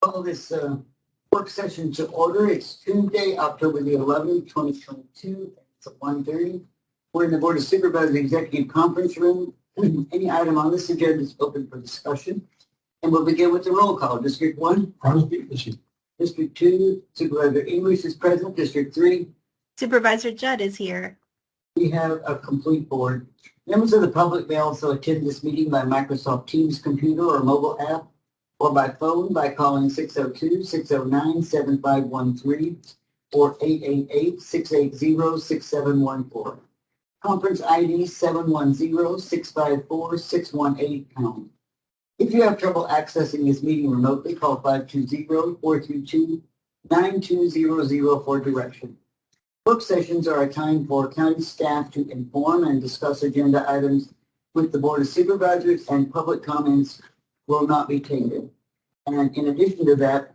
Call this work session to order. It's Tuesday, October the 11th, 2022. It's at 1:30. We're in the Board of Supervisors Executive Conference Room. Any item on this agenda is open for discussion. And we'll begin with the roll call. District 1. Crosby. District 2, Supervisor English is present. District 3. Supervisor Judd is here. We have a complete board. Members of the public may also attend this meeting by Microsoft Teams computer or mobile app, or by phone by calling 602-609-7513 or 888-680-6714. Conference ID 710-654-618#. If you have trouble accessing this meeting remotely, call 520-432-9200 for direction. Work sessions are a time for county staff to inform and discuss agenda items with the Board of Supervisors, and public comments will not be taken. And in addition to that,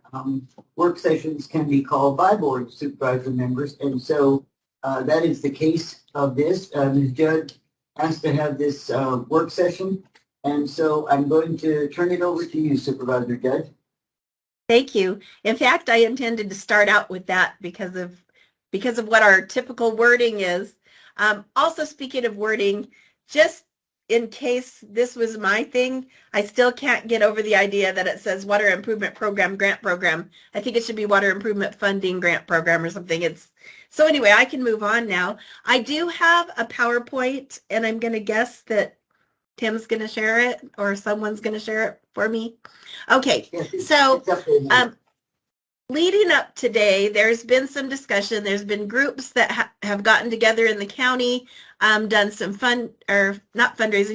work sessions can be called by Board of Supervisor members, and so that is the case of this. Ms. Judd asked to have this work session, and so I'm going to turn it over to you, Supervisor Judd. Thank you. In fact, I intended to start out with that because of what our typical wording is. Also, speaking of wording, just in case this was my thing, I still can't get over the idea that it says Water Improvement Program Grant Program. I think it should be Water Improvement Funding Grant Program or something. So anyway, I can move on now. I do have a PowerPoint, and I'm going to guess that Tim's going to share it or someone's going to share it for me. Okay, so leading up today, there's been some discussion. There's been groups that have gotten together in the county, done some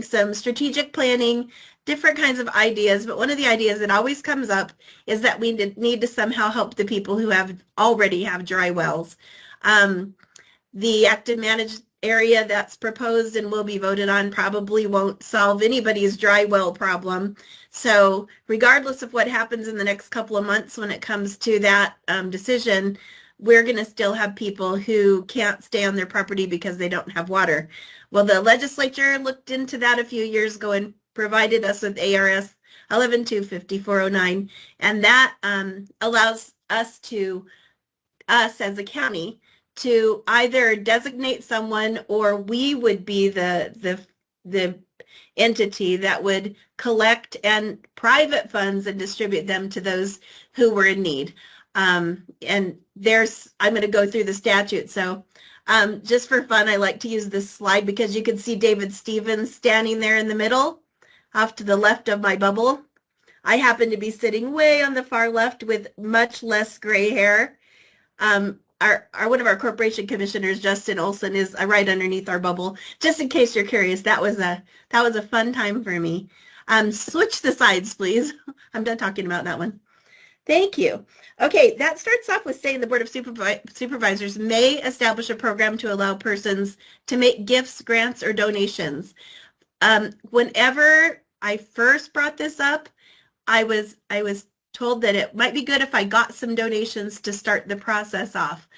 some strategic planning, different kinds of ideas. But one of the ideas that always comes up is that we need to somehow help the people who already have dry wells. The active managed area that's proposed and will be voted on probably won't solve anybody's dry well problem. So regardless of what happens in the next couple of months when it comes to that decision, we're going to still have people who can't stay on their property because they don't have water. Well, the legislature looked into that a few years ago and provided us with ARS 11-250-409, and that allows us as a county to either designate someone, or we would be the entity that would collect and private funds and distribute them to those who were in need. And I'm going to go through the statute. So just for fun, I like to use this slide because you can see David Stevens standing there in the middle off to the left of my bubble. I happen to be sitting way on the far left with much less gray hair. One of our corporation commissioners, Justin Olson, is right underneath our bubble. Just in case you're curious, that was a fun time for me. Switch the sides, please. I'm done talking about that one. Thank you. Okay, that starts off with saying the Board of Supervisors may establish a program to allow persons to make gifts, grants, or donations. Whenever I first brought this up, I was told that it might be good if I got some donations to start the process off.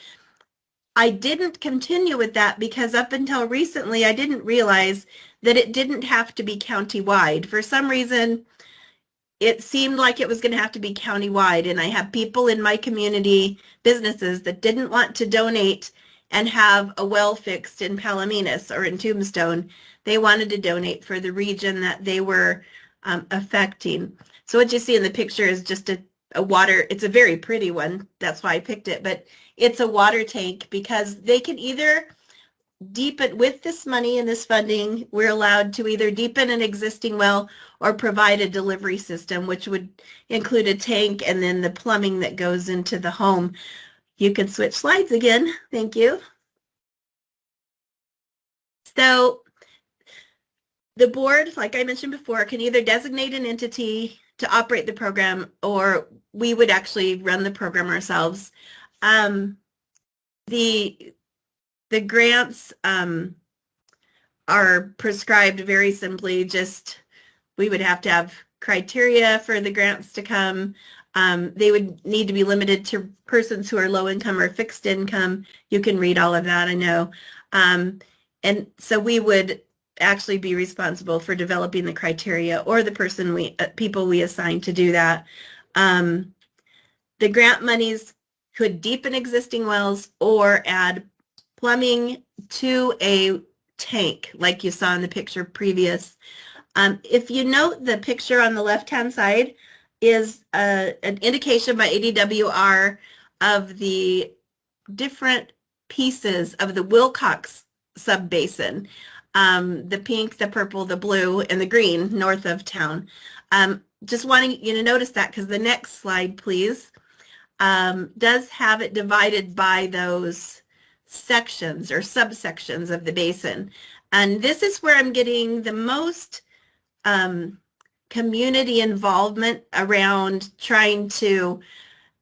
I didn't continue with that because up until recently, I didn't realize that it didn't have to be countywide. For some reason, it seemed like it was going to have to be countywide, and I have people in my community, businesses, that didn't want to donate and have a well fixed in Palominas or in Tombstone. They wanted to donate for the region that they were affecting. So what you see in the picture is just a water, it's a very pretty one, that's why I picked it, but it's a water tank because they can either deepen, with this money and this funding, we're allowed to either deepen an existing well or provide a delivery system, which would include a tank and then the plumbing that goes into the home. You can switch slides again, thank you. So the board, like I mentioned before, can either designate an entity to operate the program, or we would actually run the program ourselves. The grants are prescribed very simply. Just we would have to have criteria for the grants to come. They would need to be limited to persons who are low income or fixed income. You can read all of that, I know. And so we would actually be responsible for developing the criteria, or the people we assign to do that. The grant monies could deepen existing wells or add plumbing to a tank like you saw in the picture previous. If you note, the picture on the left-hand side is an indication by ADWR of the different pieces of the Wilcox subbasin, the pink, the purple, the blue, and the green north of town. Just wanting you to notice that, because the next slide, please, does have it divided by those sections or subsections of the basin. And this is where I'm getting the most community involvement around trying to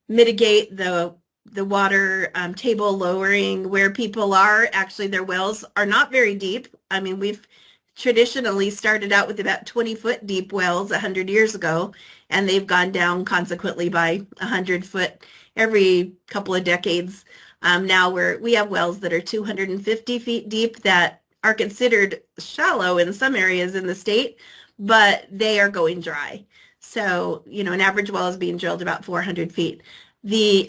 mitigate the water table lowering, where people are actually, their wells are not very deep. I mean, we've traditionally started out with about 20-foot deep wells 100 years ago, and they've gone down consequently by 100-foot every couple of decades. Now we have wells that are 250 feet deep that are considered shallow in some areas in the state, but they are going dry. So, an average well is being drilled about 400 feet. The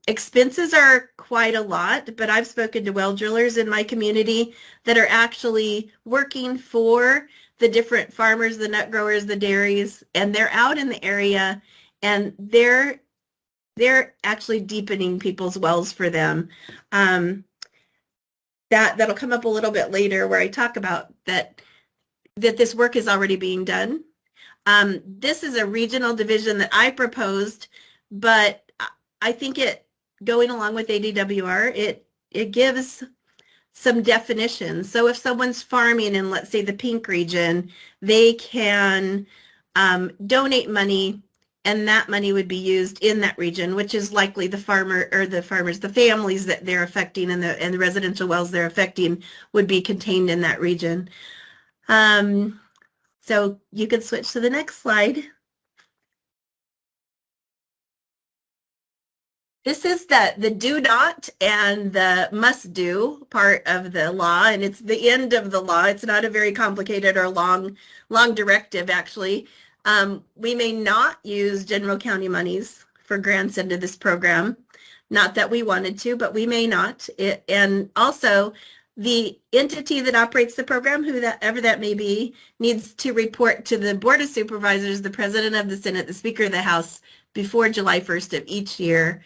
expenses are quite a lot, but I've spoken to well drillers in my community that are actually working for the different farmers, the nut growers, the dairies, and they're out in the area, and they're actually deepening people's wells for them. That'll come up a little bit later, where I talk about that this work is already being done. This is a regional division that I proposed, but I think going along with ADWR, it gives some definition. So if someone's farming in, let's say, the pink region, they can donate money, and that money would be used in that region, which is likely the families that they're affecting, and the residential wells they're affecting would be contained in that region. So you can switch to the next slide. This is the do not and the must do part of the law, and it's the end of the law. It's not a very complicated or long directive, actually. We may not use general county monies for grants into this program. Not that we wanted to, but we may not. And also, the entity that operates the program, whoever that may be, needs to report to the Board of Supervisors, the President of the Senate, the Speaker of the House, before July 1st of each year,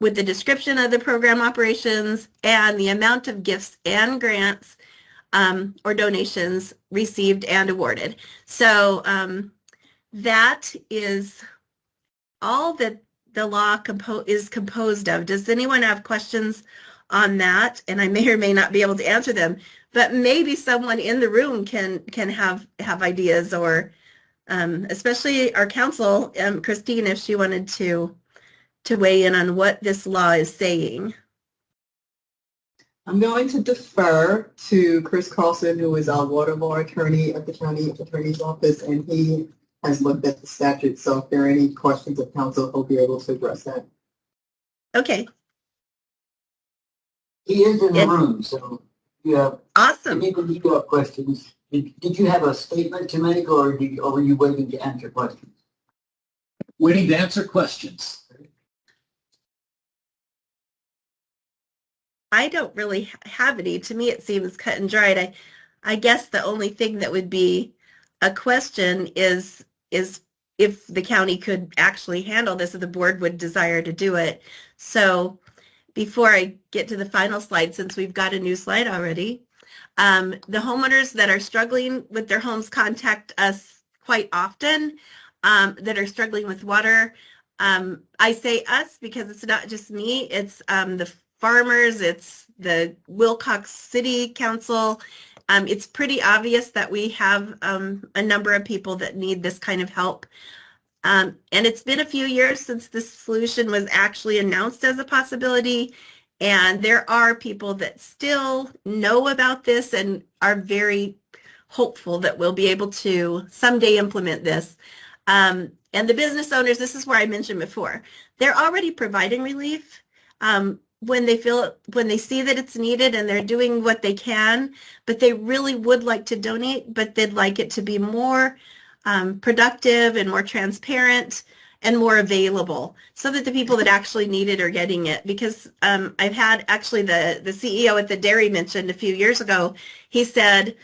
with the description of the program operations and the amount of gifts and grants or donations received and awarded. So that is all that the law is composed of. Does anyone have questions on that? And I may or may not be able to answer them, but maybe someone in the room can have ideas, or especially our counsel, Christine, if she wanted to weigh in on what this law is saying. I'm going to defer to Chris Carlson, who is our water law attorney at the county attorney's office, and he has looked at the statute. So if there are any questions of counsel, he'll be able to address that. Okay. He is in the room, so you have. Awesome. If you have questions, did you have a statement to make, or were you waiting to answer questions? Waiting to answer questions. I don't really have any. To me, it seems cut and dried. I guess the only thing that would be a question is if the county could actually handle this, if the board would desire to do it. So before I get to the final slide, since we've got a new slide already, the homeowners that are struggling with their homes contact us quite often, that are struggling with water. I say us because it's not just me. It's the farmers, it's the Wilcox City Council. It's pretty obvious that we have a number of people that need this kind of help. And it's been a few years since this solution was actually announced as a possibility. And there are people that still know about this and are very hopeful that we'll be able to someday implement this. And the business owners, this is where I mentioned before, they're already providing relief. When they see that it's needed, and they're doing what they can, but they really would like to donate, but they'd like it to be more productive and more transparent. and more available so that the people that actually need it are getting it. Because I've had actually the CEO at the dairy mentioned a few years ago, he said,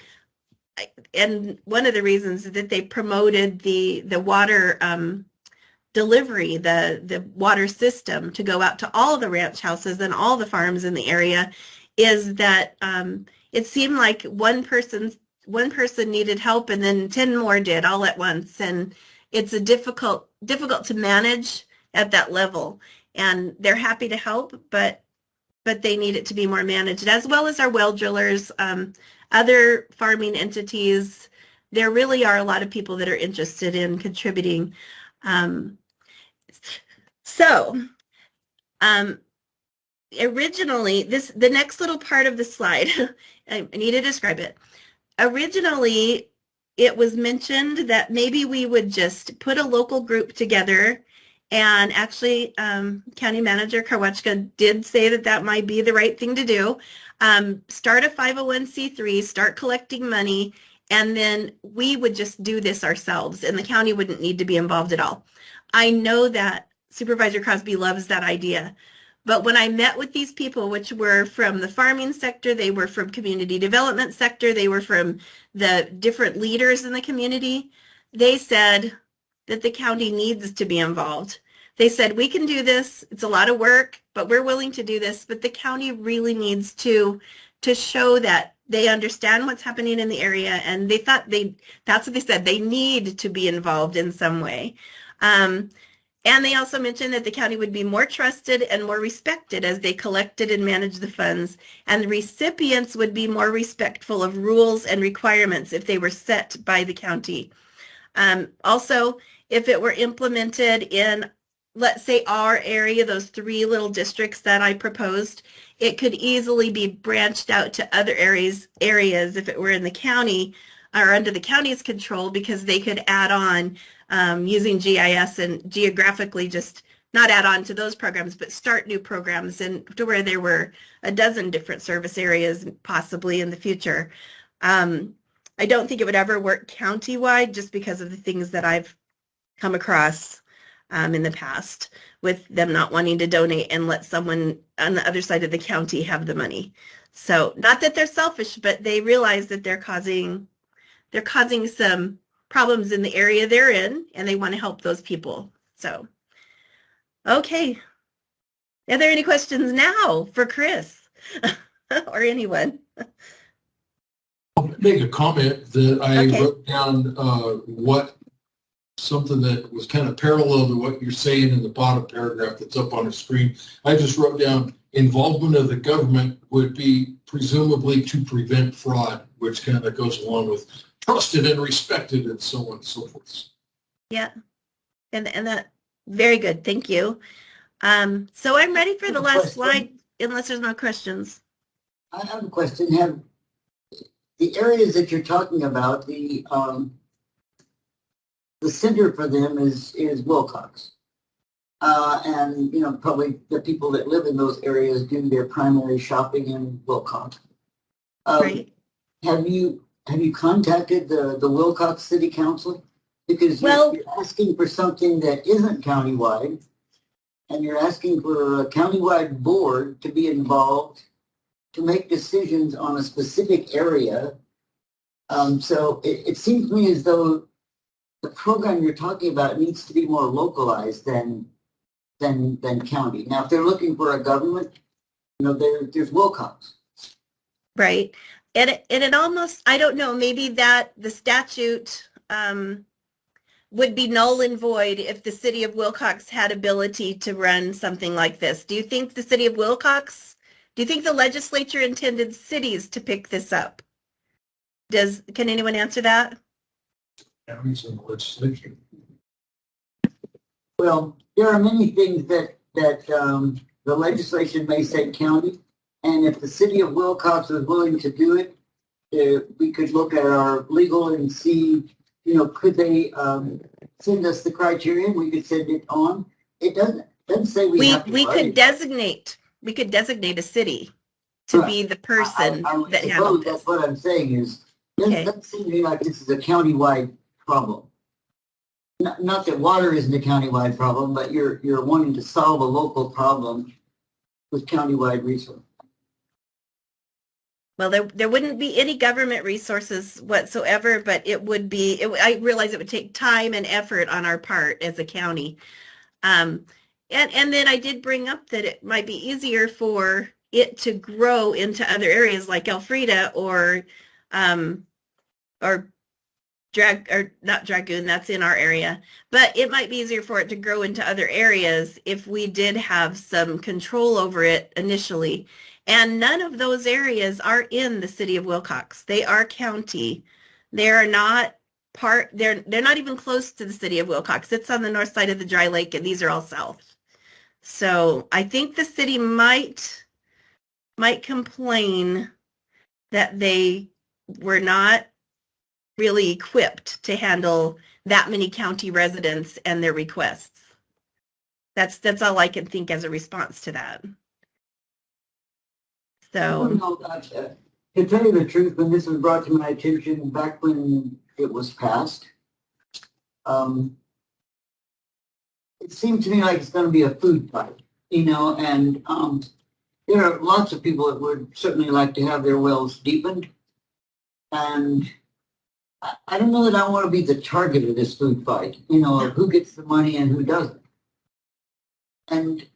and one of the reasons that they promoted the water delivery, the water system to go out to all the ranch houses and all the farms in the area is that it seemed like one person needed help and then 10 more did all at once, and it's a difficult to manage at that level, and they're happy to help, but they need it to be more managed, as well as our well drillers, other farming entities. There really are a lot of people that are interested in contributing. Originally, the next little part of the slide, I need to describe it. Originally, it was mentioned that maybe we would just put a local group together, and actually, County Manager Karwachka did say that that might be the right thing to do. Start a 501c3, start collecting money, and then we would just do this ourselves, and the county wouldn't need to be involved at all. I know that Supervisor Crosby loves that idea. But when I met with these people, which were from the farming sector, they were from community development sector, they were from the different leaders in the community, they said that the county needs to be involved. They said, we can do this. It's a lot of work, but we're willing to do this. But the county really needs to show that they understand what's happening in the area. And they thought that's what they said. They need to be involved in some way. And they also mentioned that the county would be more trusted and more respected as they collected and managed the funds, and the recipients would be more respectful of rules and requirements if they were set by the county. Also, if it were implemented in, let's say, our area, those 3 little districts that I proposed, it could easily be branched out to other areas if it were in the county or under the county's control, because they could add on using GIS and geographically, just not add on to those programs, but start new programs, and to where there were a dozen different service areas possibly in the future. I don't think it would ever work countywide, just because of the things that I've come across in the past, with them not wanting to donate and let someone on the other side of the county have the money. So not that they're selfish, but they realize that they're causing some problems in the area they're in, and they want to help those people. So, okay. Are there any questions now for Chris or anyone? I'll make a comment that I Okay. wrote down something that was kind of parallel to what you're saying in the bottom paragraph that's up on the screen. I just wrote down involvement of the government would be presumably to prevent fraud, which kind of goes along with trusted and respected and so on and so forth. Yeah, and that, very good, thank you. So I'm ready for the last slide, unless there's no questions. I have a question. Have the areas that you're talking about, the center for them is Wilcox. And, you know, probably the people that live in those areas do their primary shopping in Wilcox. Right. Have you contacted the Wilcox City Council? Because Well, you're asking for something that isn't countywide, and you're asking for a countywide board to be involved to make decisions on a specific area. So it seems to me as though the program you're talking about needs to be more localized than county. Now, if they're looking for a government, you know, there's Wilcox. right. And it almost, I don't know, maybe that the statute would be null and void if the city of Wilcox had ability to run something like this. Do you think the city of Wilcox, do you think the legislature intended cities to pick this up? Can anyone answer that? Counties and legislation. Well, there are many things that the legislation may say county, and if the city of Wilcox is willing to do it, we could look at our legal and see, you know, could they send us the criteria? We could send it on. It doesn't say we have to We write could it. designate a city to be the person I would that suppose handled this. that's what I'm saying is, Okay. it doesn't seem to me like this is a countywide problem. not that water isn't a countywide problem, but you're wanting to solve a local problem with countywide resources. Well, there wouldn't be any government resources whatsoever, but it would be, I realize it would take time and effort on our part as a county. And then I did bring up that it might be easier for it to grow into other areas like Elfrida or not Dragoon, that's in our area, but it might be easier for it to grow into other areas if we did have some control over it initially. And none of those areas are in the city of Wilcox. They are county. They're not they're not even close to the city of Wilcox. It's on the north side of the dry lake, and these are all south. So I think the city might complain that they were not really equipped to handle that many county residents and their requests. That's all I can think as a response to that. So, To tell you the truth, when this was brought to my attention back when it was passed, it seemed to me like it's going to be a food fight, and there are lots of people that would certainly like to have their wells deepened, and I don't know that I want to be the target of this food fight, of who gets the money and who doesn't. And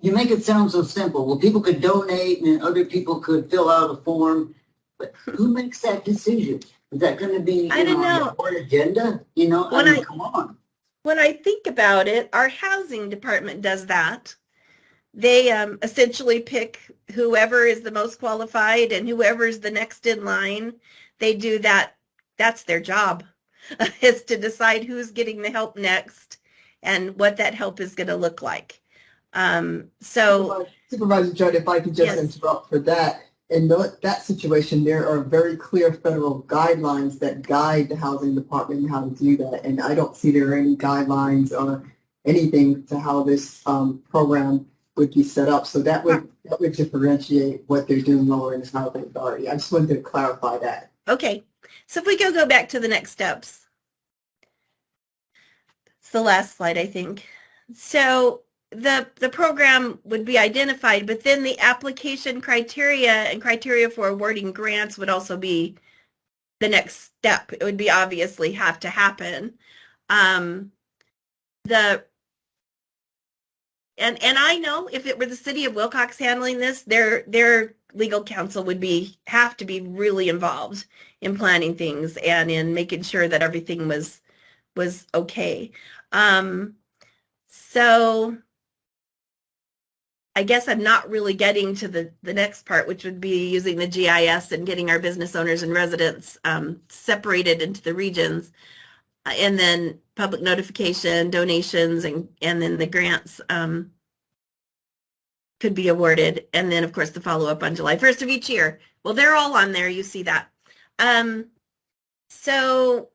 you make it sound so simple. Well, people could donate and other people could fill out a form, but who makes that decision? Is that going to be I don't know. on the board agenda? Come on. When I think about it, our housing department does that. They essentially pick whoever is the most qualified and whoever is the next in line. They do that. That's their job, is to decide who's getting the help next and what that help is going to look like. Supervisor Judd, if I could just interrupt for that. In that situation, there are very clear federal guidelines that guide the housing department how to do that. And I don't see there are any guidelines or anything to how this program would be set up. So that would differentiate what they're doing over in the housing authority. I just wanted to clarify that. Okay. So if we go back to the next steps. It's the last slide, I think. So the program would be identified, but then the application criteria and criteria for awarding grants would also be the next step. It would be obviously have to happen. And I know if it were the city of Wilcox handling this, their legal counsel would have to be really involved in planning things and in making sure that everything was okay. So I guess I'm not really getting to the next part, which would be using the GIS and getting our business owners and residents separated into the regions, and then public notification, donations, and then the grants could be awarded. And then, of course, the follow-up on July 1st of each year. Well, they're all on there. You see that. So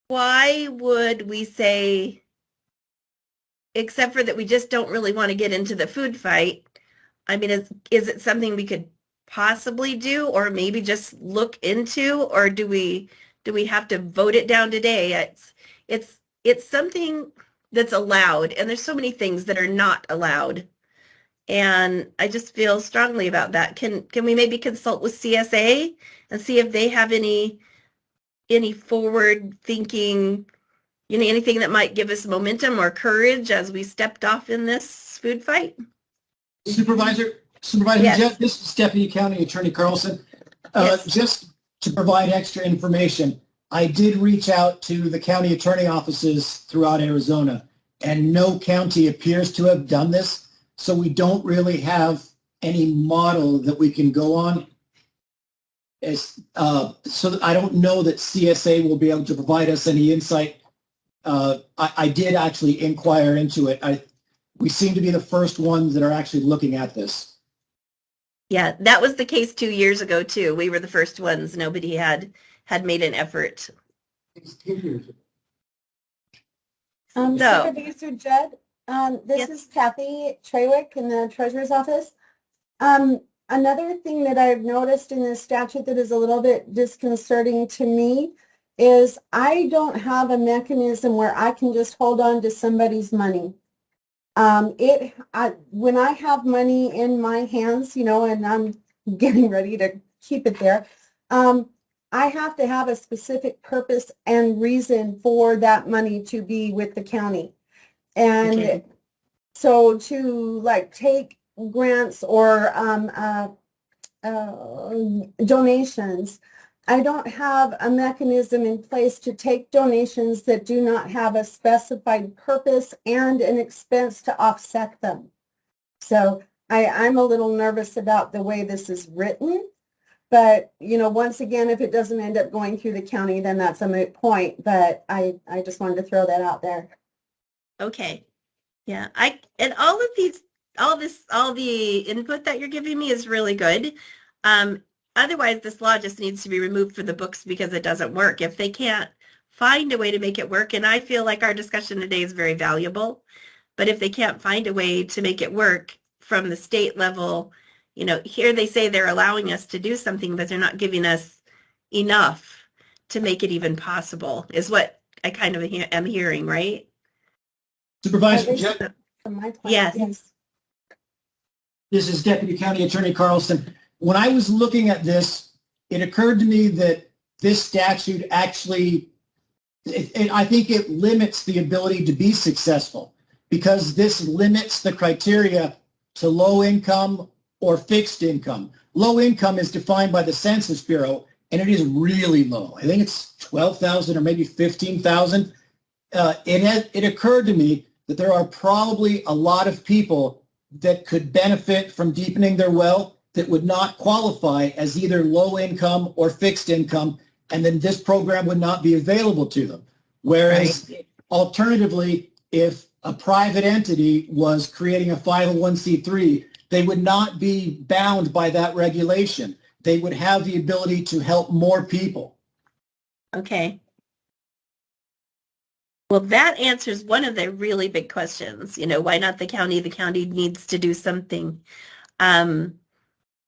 why would we say, except for that we just don't really want to get into the food fight? I mean, is it something we could possibly do, or maybe just look into, or do we have to vote it down today? It's something that's allowed, and there's so many things that are not allowed. And I just feel strongly about that. Can we maybe consult with CSA and see if they have any forward thinking, anything that might give us momentum or courage as we stepped off in this food fight? Supervisor Yes. Jeff, this is Deputy County Attorney Carlson. Yes. Just to provide extra information, I did reach out to the county attorney offices throughout Arizona, and no county appears to have done this. So we don't really have any model that we can go on. So I don't know that CSA will be able to provide us any insight. I did actually inquire into it. We seem to be the first ones that are actually looking at this. Yeah, that was the case 2 years ago too. We were the first ones. Nobody had made an effort. It's 10 years ago. Supervisor Judd, this Yes. is Kathy Trawick in the Treasurer's Office. Another thing that I've noticed in this statute that is a little bit disconcerting to me is I don't have a mechanism where I can just hold on to somebody's money. When I have money in my hands, you know, and I'm getting ready to keep it there, I have to have a specific purpose and reason for that money to be with the county. And Okay. so to like take grants or donations, I don't have a mechanism in place to take donations that do not have a specified purpose and an expense to offset them. So I'm a little nervous about the way this is written. But, you know, once again, if it doesn't end up going through the county, then that's a moot point. But I just wanted to throw that out there. Okay. Yeah. And all the input that you're giving me is really good. Otherwise, this law just needs to be removed from the books because it doesn't work. If they can't find a way to make it work, and I feel like our discussion today is very valuable, but if they can't find a way to make it work from the state level, you know, here they say they're allowing us to do something, but they're not giving us enough to make it even possible, is what I kind of am hearing, right? Supervisor Jett, From my point, Yes. this is Deputy County Attorney Carlson. When I was looking at this, it occurred to me that this statute actually, I think it limits the ability to be successful because this limits the criteria to low income or fixed income. Low income is defined by the Census Bureau, and it is really low. I think it's 12,000 or maybe 15,000. It occurred to me that there are probably a lot of people that could benefit from deepening their well that would not qualify as either low income or fixed income, and then this program would not be available to them. Whereas alternatively, if a private entity was creating a 501c3, they would not be bound by that regulation. They would have the ability to help more people. Okay. Well, that answers one of the really big questions. You know, why not the county? The county needs to do something.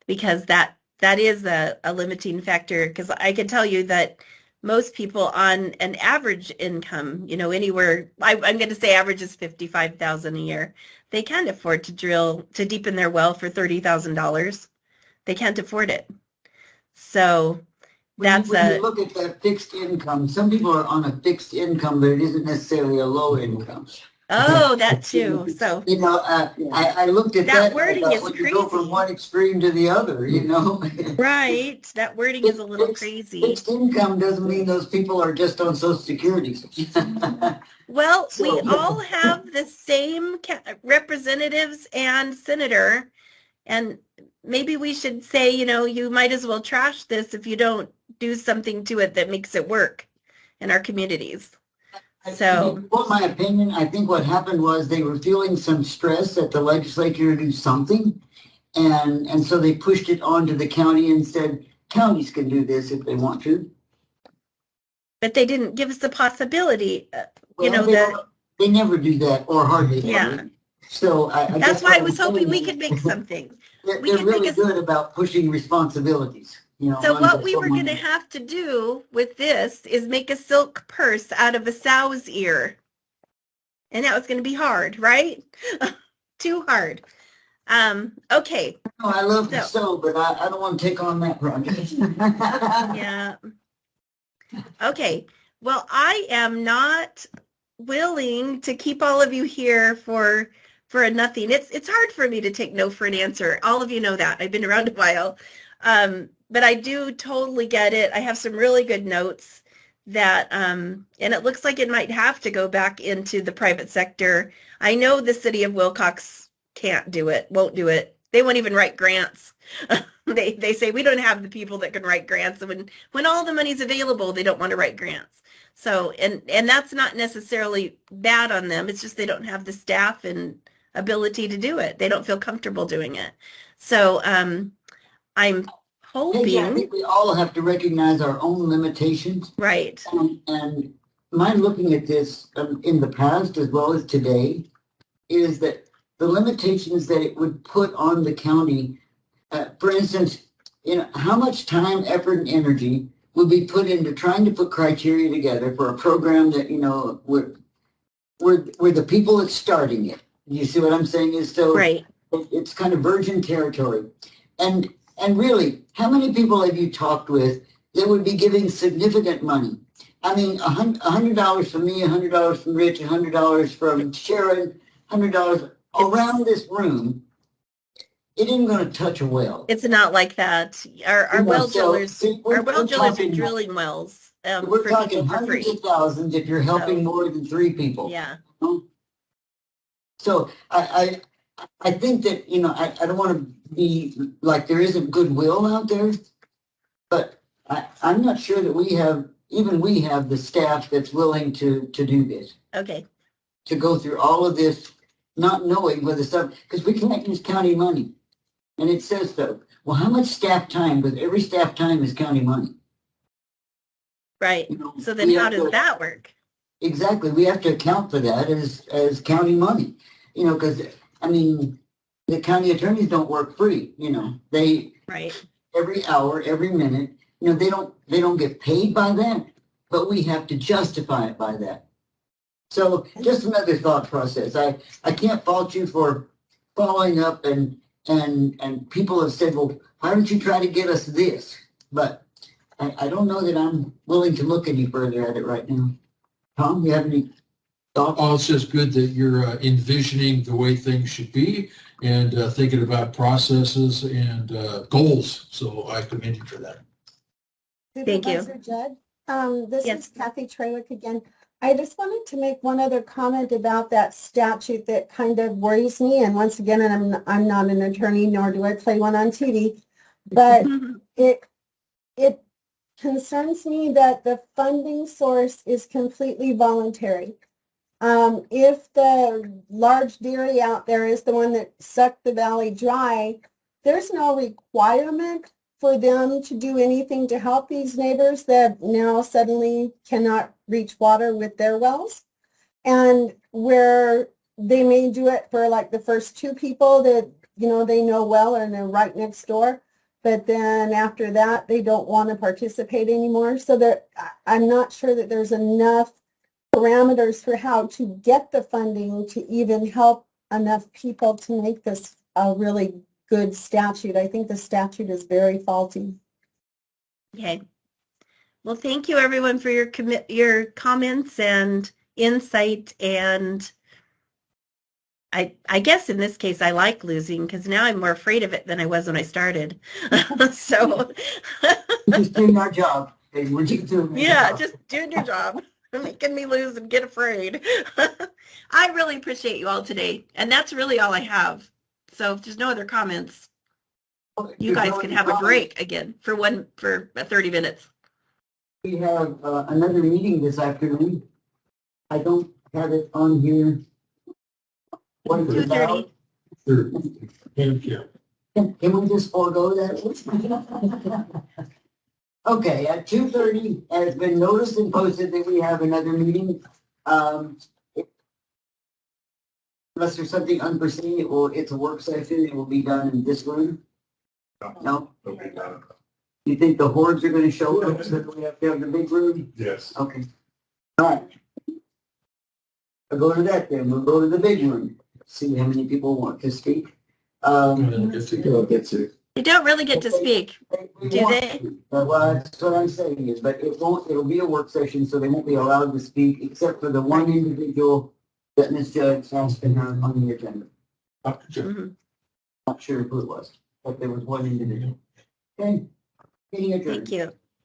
Because that is a limiting factor. Because I can tell you that most people on an average income, you know, anywhere, I'm going to say average is $55,000 a year. They can't afford to deepen their well for $30,000. They can't afford it. So When you look at that fixed income, some people are on a fixed income, but it isn't necessarily a low income. Oh, that too. So, you know, I looked at that that. wording is when you go from crazy. one extreme to the other, you know. Right. That wording is a little crazy. Fixed income doesn't mean those people are just on Social Security. Well, we all have the same representatives and senator, and maybe we should say, you know, you might as well trash this if you don't do something to it that makes it work in our communities. So, in my opinion, I think what happened was they were feeling some stress at the legislature to do something, and so they pushed it onto the county and said, counties can do this if they want to. But they didn't give us the possibility, you know, they never do that, or hardly yeah. ever. So that's why I was hoping we could make something. They're really good about pushing responsibilities. You know, so what we were going to have to do with this is make a silk purse out of a sow's ear. And that was going to be hard, right? Too hard. Okay. No, I love to sew, but I don't want to take on that project. Yeah. Okay. Well, I am not willing to keep all of you here for a nothing. It's hard for me to take no for an answer. All of you know that. I've been around a while. But I do totally get it. I have some really good notes that, and it looks like it might have to go back into the private sector. I know the city of Wilcox can't do it, won't do it. They won't even write grants. They say we don't have the people that can write grants. And when all the money's available, they don't want to write grants. So, and that's not necessarily bad on them. It's just they don't have the staff and ability to do it. They don't feel comfortable doing it. So, I'm hoping. I think we all have to recognize our own limitations. Right. And my looking at this in the past as well as today is that the limitations that it would put on the county, for instance, you know, how much time, effort, and energy will be put into trying to put criteria together for a program that, you know, we're the people that's starting it. You see what I'm saying? Is so Right. it's kind of virgin territory. And really, how many people have you talked with that would be giving significant money? I mean, $100 from me, $100 from Rich, $100 from Sharon, $100 around this room. It isn't going to touch a well. It's not like that. Our You know, well so, drillers, see, our well drillers are talking- drilling wells We're for talking people for hundreds free. of thousands if you're helping So- more than 3 people. Yeah. So I think that, you know, I don't want to be like there isn't goodwill out there, but I'm not sure that we have the staff that's willing to do this, Okay. to go through all of this, not knowing whether stuff, because we can't use county money. And it says so. Well, how much staff time? Because every staff time is county money. Right. You know, So then we how have does to- that work? Exactly. We have to account for that as county money, you know, because, I mean, the county attorneys don't work free, you know. They, Right. every hour, every minute, you know, they don't get paid by that, but we have to justify it by that. So just another thought process. I can't fault you for following up and people have said, well, why don't you try to get us this? But I don't know that I'm willing to look any further at it right now. Tom, you have any thoughts? Oh, it's just good that you're envisioning the way things should be and thinking about processes and goals. So I commend you for that. Thank you. Supervisor Judd, this Yes. is Kathy Traywick again. I just wanted to make one other comment about that statute that kind of worries me. And once again, I'm not an attorney, nor do I play one on TV, but it concerns me that the funding source is completely voluntary. If the large dairy out there is the one that sucked the valley dry, there's no requirement for them to do anything to help these neighbors that now suddenly cannot reach water with their wells. And where they may do it for like the first 2 people that, you know, they know well and they're right next door. But then after that, they don't want to participate anymore. So that I'm not sure that there's enough parameters for how to get the funding to even help enough people to make this a really good statute. I think the statute is very faulty. Okay. Well, thank you everyone for your comments and insight. And I guess in this case, I like losing because now I'm more afraid of it than I was when I started. So We're just doing our job. Okay? We're just doing our yeah, job. just doing your job, making me lose and get afraid. I really appreciate you all today. And that's really all I have. So if there's no other comments, you guys can have a break again for 30 minutes. We have another meeting this afternoon. I don't have it on here. What is it about? 2:30. Sure. Thank you. Can we just forego that? Okay, at 2:30, it's been noticed and posted that we have another meeting. Unless there's something unforeseen, it's a work session, it will be done in this room? No? You think the hordes are gonna show up, so that we have to have the big room? Yes. Okay. All right. I'll go to that then, we'll go to the big room, see how many people want to speak. Get to. They don't really get to speak. We Do want they? to, but that's what I'm saying is, but it'll be a work session, so they won't be allowed to speak except for the one individual that Ms. Judge has been on the agenda. Mhm. Not sure who it was, but there was one individual. Okay, meeting adjourned. Thank you.